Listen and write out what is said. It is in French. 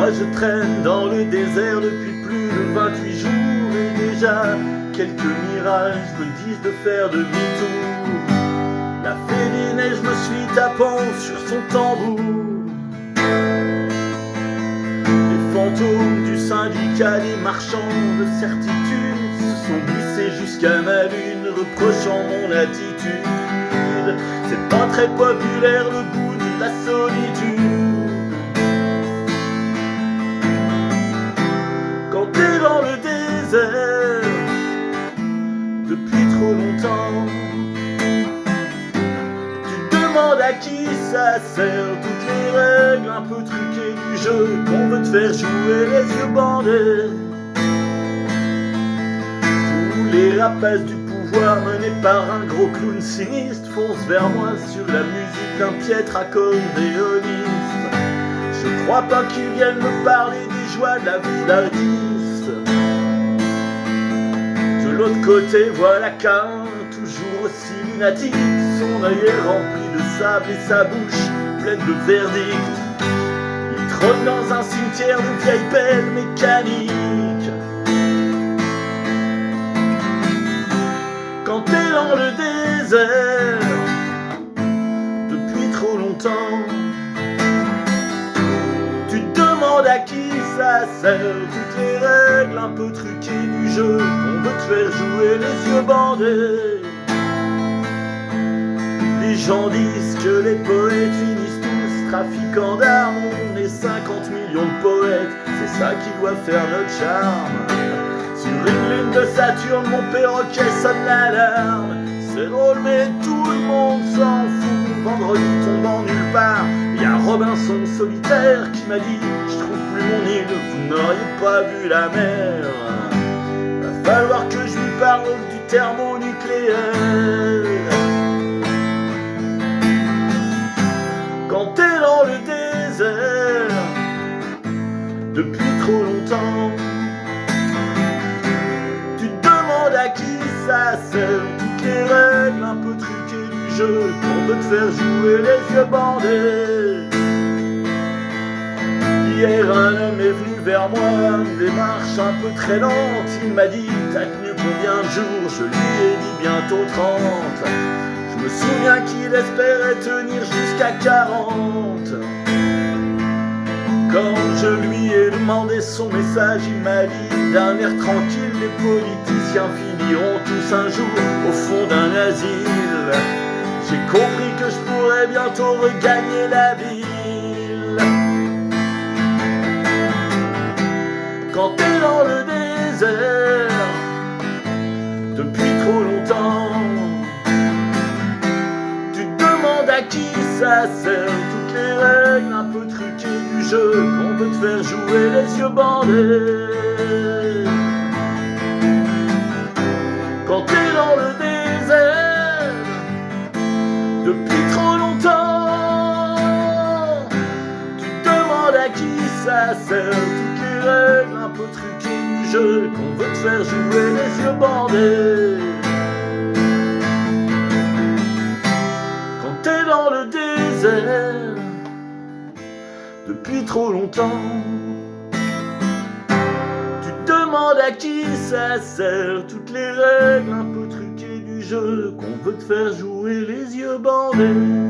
Moi je traîne dans le désert depuis plus de 28 jours et déjà quelques mirages me disent de faire demi-tour. La fée des neiges me suit tapant sur son tambour. Les fantômes du syndicat des marchands de certitude se sont glissés jusqu'à ma lune, reprochant mon attitude. C'est pas très populaire le goût de la solitude. Quand t'es dans le désert depuis trop longtemps, tu demandes à qui ça sert, toutes les règles un peu truquées du jeu qu'on veut te faire jouer les yeux bandés. Tous les rapaces du pouvoir menés par un gros clown sinistre foncent vers moi sur la musique d'un piètre accordéoniste. Je crois pas qu'ils viennent me parler des joies de la vie d'artiste. De l'autre côté, voilà qu'un toujours aussi lunatique, son œil est rempli de sable et sa bouche pleine de verdicts. Il trône dans un cimetière de vieilles pelles mécaniques. Quand t'es dans le désert depuis trop longtemps, tu te demandes à qui ça sert, toutes les règles un peu truquées du jeu qu'on veut te faire jouer les yeux bandés. Les gens disent que les poètes finissent tous trafiquants d'armes. On est 50 millions de poètes, c'est ça qui doit faire notre charme. Sur une lune de Saturne, mon perroquet sonne l'alarme. C'est drôle mais tout le monde s'en fout. Vendredi tombant nulle part, y'a Robinson solitaire qui m'a dit: je trouve plus mon île, vous n'auriez pas vu la mer. Va falloir que je lui parle du thermonucléaire. Quand t'es dans le désert depuis trop longtemps, tu te demandes à qui ça sert, toutes les règles un peu truquées du jeu qu'on veut te faire jouer les yeux bandés. Hier un homme est venu vers moi, une démarche un peu traînante. Il m'a dit: t'as tenu combien de jours? Je lui ai dit bientôt 30. Je me souviens qu'il espérait tenir jusqu'à 40. Quand je lui ai demandé son message, il m'a dit d'un air tranquille: les politiciens finiront tous un jour au fond d'un asile. J'ai compris que je pourrais bientôt regagner la ville. Quand t'es dans le désert depuis trop longtemps, tu te demandes à qui ça sert, toutes les règles un peu truquées du jeu qu'on veut te faire jouer les yeux bandés. Quand t'es dans le désert depuis trop longtemps, tu te demandes à qui ça sert, toutes les règles un peu truquées du jeu qu'on veut te faire jouer les yeux bandés. Quand t'es dans le désert depuis trop longtemps, tu te demandes à qui ça sert, toutes les règles un peu truquées du jeu qu'on veut te faire jouer les yeux bandés.